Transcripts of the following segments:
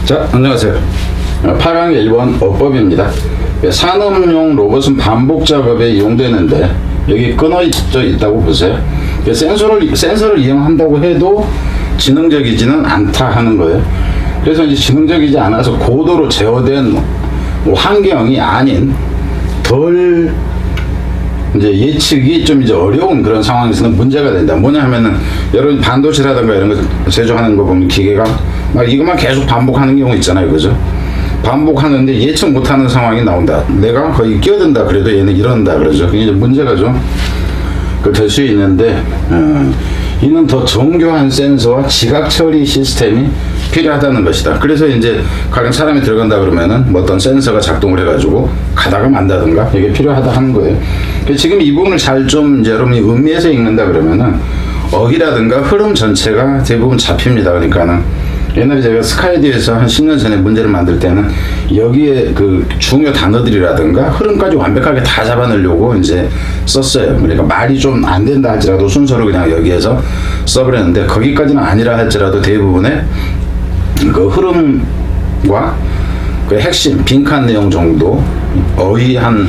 자, 안녕하세요. 8강 1번 어법입니다. 산업용 로봇은 반복 작업에 이용되는데 여기 끊어져 있다고 보세요. 센서를 이용한다고 해도 지능적이지는 않다 하는 거예요. 그래서 이제 지능적이지 않아서 고도로 제어된 환경이 아닌 덜 이제 예측이 좀 이제 어려운 그런 상황에서는 문제가 된다. 뭐냐 하면은 여러분 반도체라든가 이런 거 제조하는 거 보면 기계가 막 이것만 계속 반복하는 경우 있잖아요. 그죠? 반복하는데 예측 못하는 상황이 나온다. 내가 거의 끼어든다 그래도 얘는 이런다 그러죠. 이제 문제가 좀 될 수 있는데 이는 더 정교한 센서와 지각 처리 시스템이 필요하다는 것이다. 그래서 이제 가령 사람이 들어간다 그러면은 뭐 어떤 센서가 작동을 해가지고 가다가 만다든가 이게 필요하다 하는 거예요. 지금 이 부분을 잘 좀 이제 여러분이 음미해서 읽는다 그러면은 어휘라든가 흐름 전체가 대부분 잡힙니다. 그러니까는 옛날에 제가 스카이디에서 한 10년 전에 문제를 만들 때는 여기에 그 중요 단어들이라든가 흐름까지 완벽하게 다 잡아내려고 이제 썼어요. 그러니까 말이 좀 안 된다 할지라도 순서로 그냥 여기에서 써버렸는데 거기까지는 아니라 할지라도 대부분의 그 흐름과 그 핵심 빈칸 내용 정도 어휘 한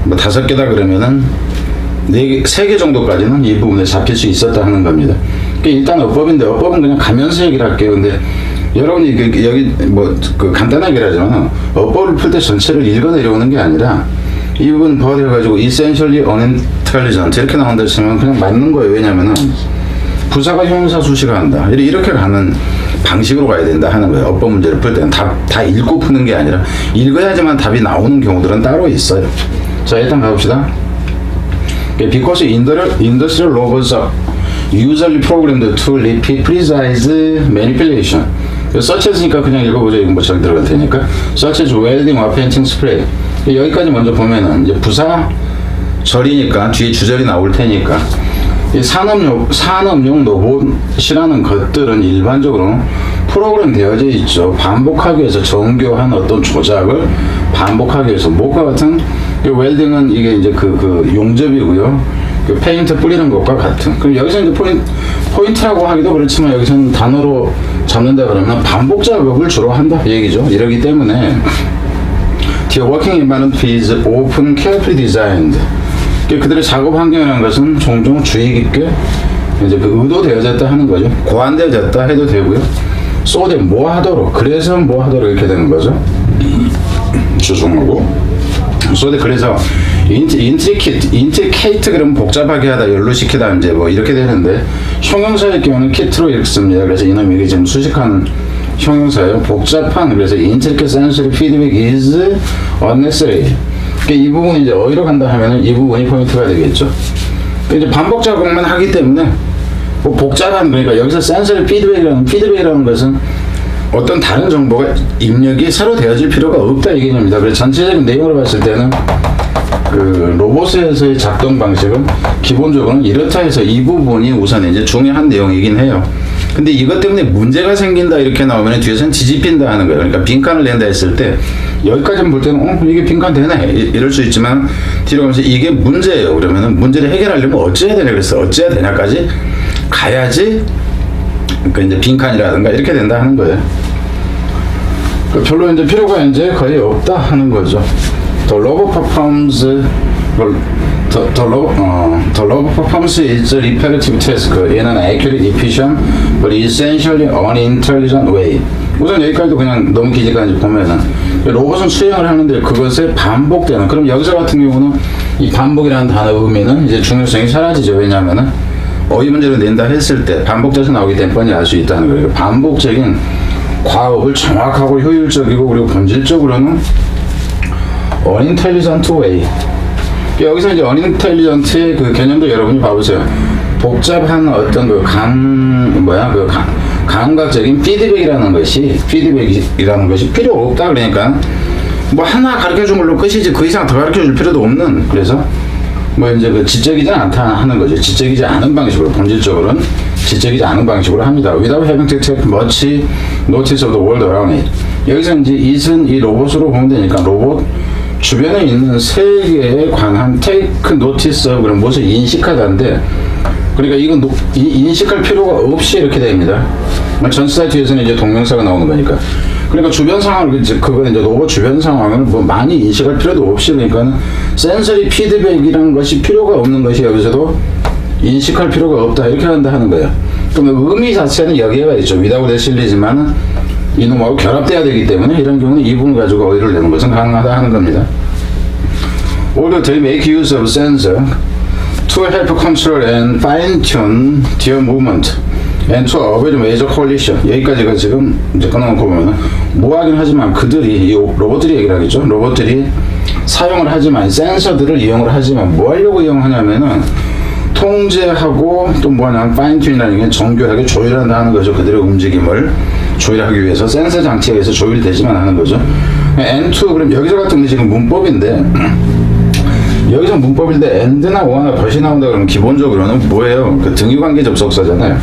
뭐 5개다 그러면은 3개 정도까지는 이 부분에 잡힐 수 있었다 하는 겁니다. 일단 어법인데 어법은 그냥 가면서 얘기를 할게요. 근데 여러분이 여기 뭐 그 간단하게 하지만 어법을 풀 때 전체를 읽어 내려오는 게 아니라 이 부분 버려가지고 essentially unintelligent 이렇게 나온다 치면 그냥 맞는 거예요. 왜냐면은 부사가 형용사 수식을 한다. 이렇게 가는 방식으로 가야 된다 하는 거예요. 어법 문제를 풀 때는 다 읽고 푸는 게 아니라 읽어야지만 답이 나오는 경우들은 따로 있어요. 자, 일단 가봅시다. Because industrial robots are usually programmed to repeat precise manipulation. such as니까 그냥 읽어보죠. 이건 뭐 저기 들어갈 테니까. such as welding or painting spray. 여기까지 먼저 보면은 이제 부사 절이니까 뒤에 주절이 나올 테니까 이 산업용 로봇이라는 것들은 일반적으로 프로그램 되어져 있죠. 반복하기 위해서 정교한 어떤 조작을 반복하기 위해서 목과 같은 웰딩은 이게 이제 그 용접이고요. 그 페인트 뿌리는 것과 같은. 그럼 여기서 이제 포인트라고 하기도 그렇지만 여기서는 단어로 잡는다 그러면 반복 작업을 주로 한다 얘기죠. 이러기 때문에 The working environment is often carefully designed. 그들의 작업 환경이라는 것은 종종 주의 깊게 이제 그 의도되어졌다 하는 거죠. 고안되어졌다 해도 되고요. so that 뭐 하도록, 그래서 뭐 하도록 이렇게 되는 거죠. 죄송하고. so that 그래서 intricate 그러면 복잡하게 하다, 연루시키다 이제 뭐 이렇게 되는데 형용사의 경우는 kit로 이렇게 씁니다. 그래서 이놈이 이게 지금 수식하는 형용사예요. 복잡한, 그래서 intricate sensory feedback is unnecessary. 이 부분이 이제 어디로 간다 하면은 이 부분이 포인트가 되겠죠. 이제 반복 작업만 하기 때문에 뭐 복잡한, 그러니까 여기서 센서리 피드백이라는 것은 어떤 다른 정보가 입력이 새로 되어질 필요가 없다 이 개념입니다. 그래서 전체적인 내용으로 봤을 때는 그 로봇에서의 작동 방식은 기본적으로는 이렇다 해서 이 부분이 우선 이제 중요한 내용이긴 해요. 근데 이것 때문에 문제가 생긴다 이렇게 나오면 뒤에서는 뒤집힌다 하는 거예요. 그러니까 빈칸을 낸다 했을 때 여기까지 볼 때는 이게 빈칸 되네 이럴 수 있지만 뒤로 가면서 이게 문제예요. 그러면은 문제를 해결하려면 어찌해야 되냐, 그래서 어찌해야 되냐까지 가야지 그러니까 이제 빈칸이라든가 이렇게 된다 하는 거예요. 별로 이제 필요가 이제 거의 없다 하는 거죠. The robot performs the robot performs its repetitive task in an accurate, efficient, but essentially unintelligent way. 우선 여기까지도 그냥 너무 기지까지 보면은 로봇은 수행을 하는데 그것에 반복되는, 그럼 여기서 같은 경우는 이 반복이라는 단어 의미는 이제 중요성이 사라지죠. 왜냐하면은 어휘 문제를 낸다 했을 때 반복돼서 나오기 때문에 뻔히 알 수 있다는 거예요. 반복적인 과업을 정확하고 효율적이고 그리고 본질적으로는 unintelligent way. 여기서 이제 unintelligent의 그 개념도 여러분이 봐보세요. 복잡한 어떤 그 감각적인 피드백이라는 것이 필요 없다. 그러니까 뭐 하나 가르쳐 준 걸로 끝이지 그 이상 더 가르쳐 줄 필요도 없는, 그래서 뭐 이제 그 지적이지 않다 하는 거죠. 지적이지 않은 방식으로, 본질적으로는 지적이지 않은 방식으로 합니다. Without having to take much notice of the world around it. 여기서 이제 it은 이 로봇으로 보면 되니까 로봇 주변에 있는 세계에 관한 take notice of 그런 것을 인식하다인데, 그러니까 이건 인식할 필요가 없이 이렇게 됩니다. 전치사 뒤에서는 이제 동명사가 나오는 거니까. 그러니까 주변 상황을, 그거 이제 로봇 주변 상황을 뭐 많이 인식할 필요도 없이, 그러니까 센서리 피드백이라는 것이 필요가 없는 것이 여기서도 인식할 필요가 없다, 이렇게 한다 하는 거예요. 그럼 의미 자체는 여기가 있죠. without a 실리지만은 이놈하고 결합돼야 되기 때문에 이런 경우는 이 부분 가지고 어휘를 내는 것은 가능하다 하는 겁니다. Although they make use of sensor to help control and fine-tune their movement and to avoid major collision. 여기까지가 지금 이제 끊어놓고 보면은 뭐하긴 하지만 그들이, 이 로봇들이 얘기를 하겠죠. 로봇들이 사용을 하지만, 센서들을 이용을 하지만 뭐 하려고 이용하냐면은 통제하고 또 뭐냐면 파인튠이라는 게 정교하게 조율한다 하는 거죠. 그들의 움직임을 조율하기 위해서 센서 장치에 의해서 조율되지만 하는 거죠. N2, 그럼 여기서 같은 게 지금 문법인데 여기서 문법인데 and나 or나 but이 나온다 그러면 기본적으로는 뭐예요? 그 등유관계 접속사잖아요.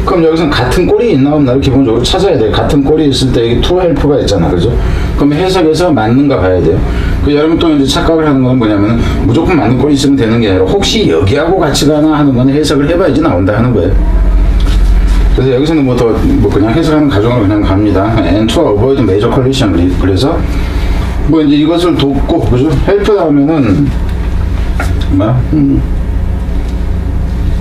그럼 여기서는 같은 꼴이 있나 없나를 기본적으로 찾아야 돼요. 같은 꼴이 있을 때 이게 to help가 있잖아, 그죠? 그럼 해석에서 맞는가 봐야 돼요. 그 여러분 또 이제 착각을 하는 건 뭐냐면 무조건 맞는 꼴이 있으면 되는 게 아니라 혹시 여기하고 같이 가나 하는 건 해석을 해봐야지 나온다 하는 거예요. 그래서 여기서는 뭐 그냥 해석하는 과정으로 그냥 갑니다. And to avoid major collision. 그래서 뭐 이제 이것을 돕고, 그죠? help 다음에는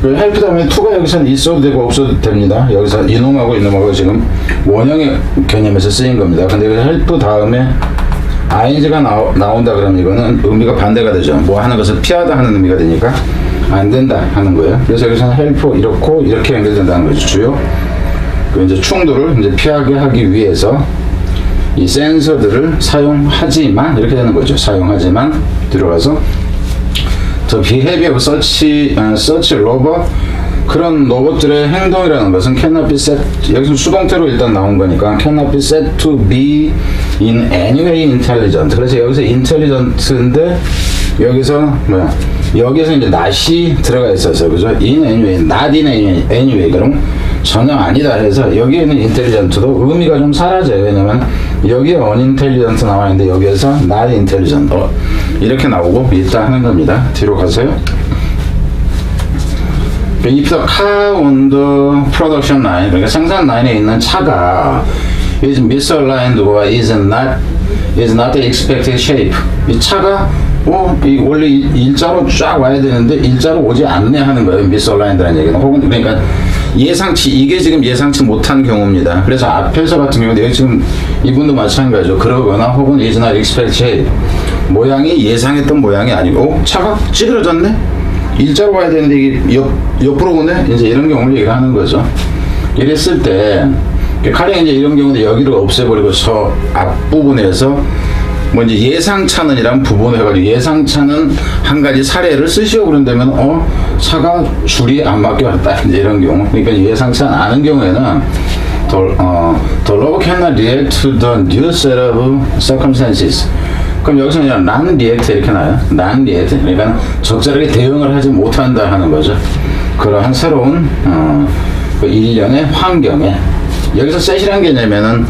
헬프 다음에 to가 여기서는 있어도 되고 없어도 됩니다. 여기서 이놈하고 지금 원형의 개념에서 쓰인 겁니다. 근데 여기서 헬프 다음에 ing가 나온다 그러면 이거는 의미가 반대가 되죠. 뭐 하는 것을 피하다 하는 의미가 되니까 안 된다 하는 거예요. 그래서 여기서는 헬프 이렇고 이렇게 연결된다는 거죠. 주요 그 이제 충돌을 이제 피하게 하기 위해서 이 센서들을 사용하지만, 이렇게 되는 거죠. 사용하지만 들어가서 The behavior of such robot, 그런 로봇들의 행동이라는 것은 cannot be set, 여기서 수동태로 일단 나온 거니까 cannot be set to be in any way intelligent. 그래서 여기서 intelligent인데 여기서 여기서 이제 not이 들어가 있었어요, 그죠? in any way, not in any way. 그럼 전혀 아니다 해서 여기에는 intelligent도 의미가 좀 사라져요. 왜냐면 여기에 unintelligent 나와 있는데 여기에서 not intelligent 이렇게 나오고 있다 하는 겁니다. 뒤로 가세요. If the car on the production line, 그러니까 생산 라인에 있는 차가 is misaligned or is not the expected shape, 이 차가 이 원래 일자로 쫙 와야 되는데 일자로 오지 않네 하는 거예요. misaligned라는 얘기는. 혹은 그러니까 예상치, 이게 지금 예상치 못한 경우입니다. 그래서 앞에서 같은 경우는 여기 지금 이분도 마찬가지죠. 그러거나 혹은 is not expected shape, 모양이 예상했던 모양이 아니고 차가 찌그러졌네? 일자로 와야 되는데 이게 옆으로 오네? 이제 이런 경우를 얘기하는 거죠. 이랬을 때 가령 이제 이런 경우는 여기를 없애버리고 저 앞부분에서 뭐 이제 예상차는이란 부분을 해가지고 예상차는 한 가지 사례를 쓰시오 그런다면 차가 줄이 안 맞게 왔다, 이제 이런 경우. 그러니까 예상치 않은 경우에는 the robot cannot react to the new set of circumstances. 그럼 여기서 그냥 non-react 이렇게 나와요. non-react. 그러니까 적절하게 대응을 하지 못한다 하는 거죠. 그러한 새로운 그 일련의 환경에, 여기서 set이라는 개념에는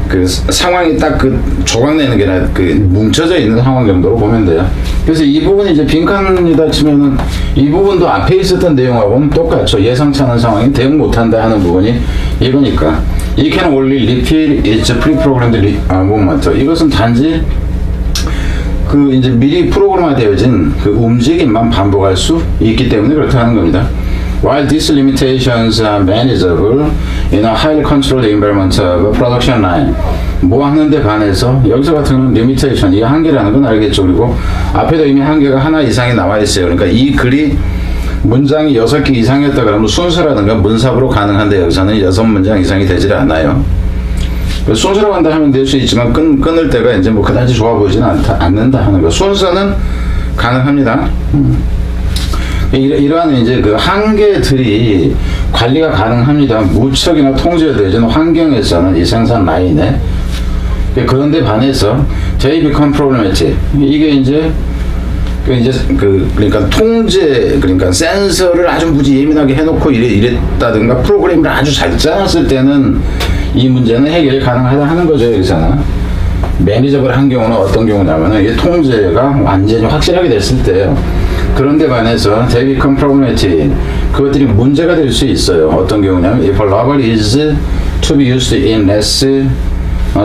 그 상황이 딱 그 조각내는 게 아니라 그 뭉쳐져 있는 상황 정도로 보면 돼요. 그래서 이 부분이 이제 빈칸이다 치면은 이 부분도 앞에 있었던 내용하고는 똑같죠. 예상치 않은 상황이 대응 못한다 하는 부분이 이거니까. It can only repeat its pre-programmed movement. 이것은 단지 그 이제 미리 프로그램화되어진 그 움직임만 반복할 수 있기 때문에 그렇다 하는 겁니다. While these limitations are manageable in a highly controlled environment of a production line, 뭐 하는데 반해서 여기서 같은 경우는 limitation, 이 한계라는 건 알겠죠. 그리고 앞에도 이미 한계가 하나 이상이 나와 있어요. 그러니까 이 글이 문장이 6개 이상이었다 그러면 순서라든가 문sab으로 가능한데 여기서는 6문장 이상이 되질 않아요. 순서로 간다 하면 될 수 있지만 끊을 때가 이제 뭐 그다지 좋아 보이지는 않는다 하는 거. 순서는 가능합니다. 이러한 이제 그 한계들이 관리가 가능합니다. 무척이나 통제되어진 환경에서는 이 생산 라인에. 그런데 반해서 they become problematic. 이게 이제 그러니까 통제, 그러니까 센서를 아주 무지 예민하게 해놓고 이랬다든가 프로그램을 아주 잘 짜놨을 때는 이 문제는 해결이 가능하다 하는 거죠. 여기서는 매니저블 한 경우는 어떤 경우냐면은 이게 통제가 완전히 확실하게 됐을 때요. 그런데 반해서 they become problematic, 그것들이 문제가 될 수 있어요. 어떤 경우냐면 if a robot is to be used in less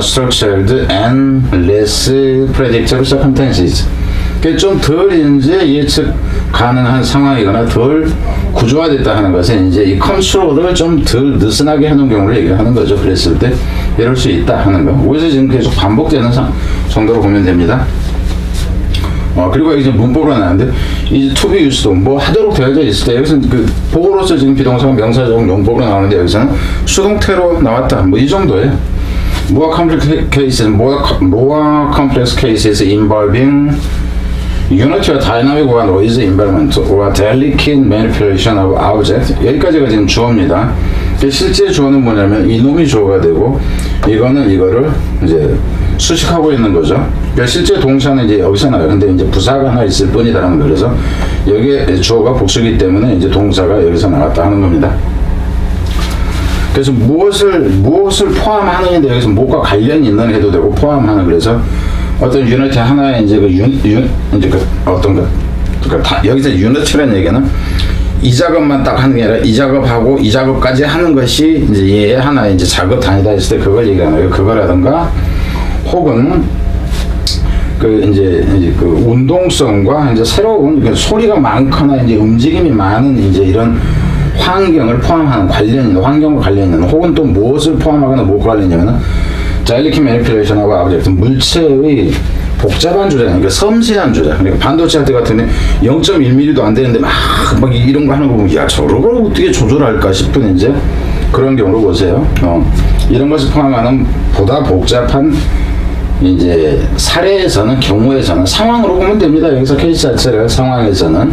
structured and less predictable circumstances. 좀 덜 이제 예측 가능한 상황이거나 덜 구조화됐다 하는 것은 이제 이 컨트롤을 좀 덜 느슨하게 해놓은 경우를 얘기하는 거죠. 그랬을 때 이럴 수 있다 하는 거. 그래서 지금 계속 반복되는 정도로 보면 됩니다. 그리고 이제 문법으로 나왔는데 이제 to be used 뭐 하도록 되어져 있을 때 여기서는 그 보호로서 지금 비동사가 명사적 용법으로 나오는데 여기서는 수동태로 나왔다. 뭐 이 정도예요. More complex cases involving unity or dynamic or noise environment or delicate manipulation of object. 여기까지가 지금 주어입니다. 실제 주어는 뭐냐면 이놈이 주어가 되고 이거는 이거를 이제 수식하고 있는 거죠. 그러니까 실제 동사는 이제 여기서 나와요. 근데 이제 부사가 하나 있을 뿐이다라는 거. 그래서 여기에 주어가 복수이기 때문에 이제 동사가 여기서 나왔다 하는 겁니다. 그래서 무엇을 포함하느냐인데 여기서 무엇과 관련이 있는 해도 되고 포함하는. 그래서 어떤 유니트 하나에 이제 이제 어떤 거 그러니까 여기서 유니트라는 얘기는 이 작업만 딱 하는 게 아니라 이 작업하고 이 작업까지 하는 것이 이제 얘 하나의 이제 작업 단위다 했을 때 그걸 얘기하는 거예요. 그거라든가 혹은 이제 그 운동성과 이제 새로운 그러니까 소리가 많거나 이제 움직임이 많은 이제 이런 환경을 포함하는 환경과 관련 있는 혹은 또 무엇을 포함하거나 무엇과 관련이냐면은 자일리키 매니플레이션하고 아브젝트 물체의 복잡한 주제, 그러니까 섬세한 주제. 그러니까 반도체 할 때 같으면 0.1mm도 안 되는데 막 이런 거 하는 거 보면 야 저걸 어떻게 조절할까 싶은 이제 그런 경우로 보세요. 이런 것을 포함하는 보다 복잡한 이제 사례에서는 경우에서는 상황으로 보면 됩니다. 여기서 케이스 자체가 상황에서는.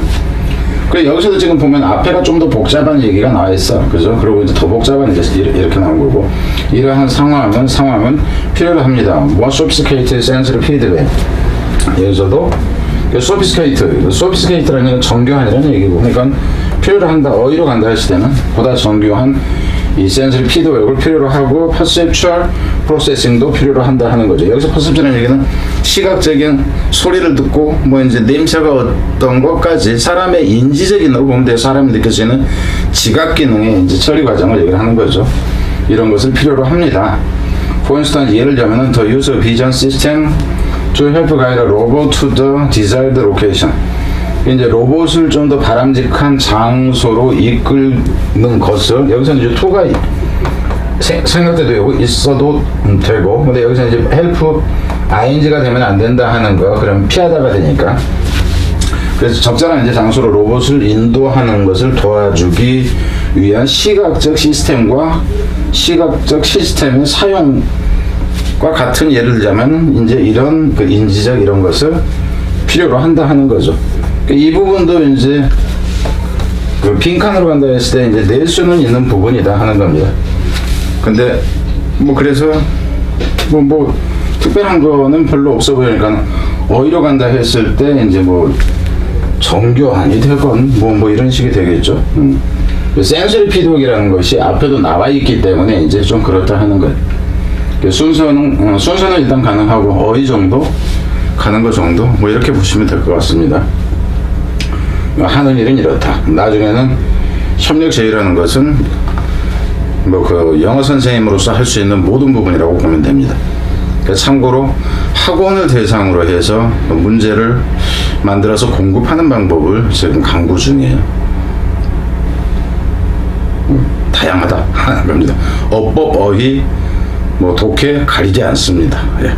그래 여기서도 지금 보면 앞에가 좀 더 복잡한 얘기가 나와 있어. 그죠? 그리고 이제 더 복잡한 이제 이렇게 나온 거고 이러한 상황은 필요로 합니다. More sophisticated sensory feedback. 여기서도 sophisticated라는 건 정교한이라는 얘기고 그러니까 필요로 한다, 어휘로 간다 했을 때는 보다 정교한 이 센서리 피드백을 필요로 하고 perceptual processing도 필요로 한다 하는 거죠. 여기서 perception이라는 얘기는 시각적인 소리를 듣고 뭐 이제 냄새가 어떤 것까지 사람의 인지적인 걸 보면 돼. 사람이 느낄 수 있는 지각 기능의 이제 처리 과정을 얘기를 하는 거죠. 이런 것을 필요로 합니다. For instance, 예를 들자면은 the use of vision system to help guide a robot to the desired location. 이제 로봇을 좀 더 바람직한 장소로 이끌는 것을 여기서 이제 to가 생각돼도 있어도 되고 근데 여기서 이제 help ing가 되면 안 된다 하는 거 그럼 피하다가 되니까 그래서 적절한 이제 장소로 로봇을 인도하는 것을 도와주기 위한 시각적 시스템과 시각적 시스템의 사용과 같은 예를 들자면 이제 이런 그 인지적 이런 것을 필요로 한다 하는 거죠. 이 부분도 이제 그 빈칸으로 간다 했을 때 이제 낼 수는 있는 부분이다 하는 겁니다. 근데 뭐 그래서 뭐 특별한 거는 별로 없어 보이니까 어휘로 간다 했을 때 이제 뭐 정교한이 되건 뭐 이런 식이 되겠죠. 센서리 피드백이라는 것이 앞에도 나와 있기 때문에 이제 좀 그렇다 하는 거예요. 순서는 일단 가능하고 어휘 정도 가는 거 정도 뭐 이렇게 보시면 될 것 같습니다. 하는 일은 이렇다. 나중에는 협력 제의라는 것은 뭐 그 영어 선생님으로서 할 수 있는 모든 부분이라고 보면 됩니다. 참고로 학원을 대상으로 해서 문제를 만들어서 공급하는 방법을 지금 강구 중이에요. 다양하다 하는 겁니다. 어법, 어휘, 뭐 독해 가리지 않습니다. 예.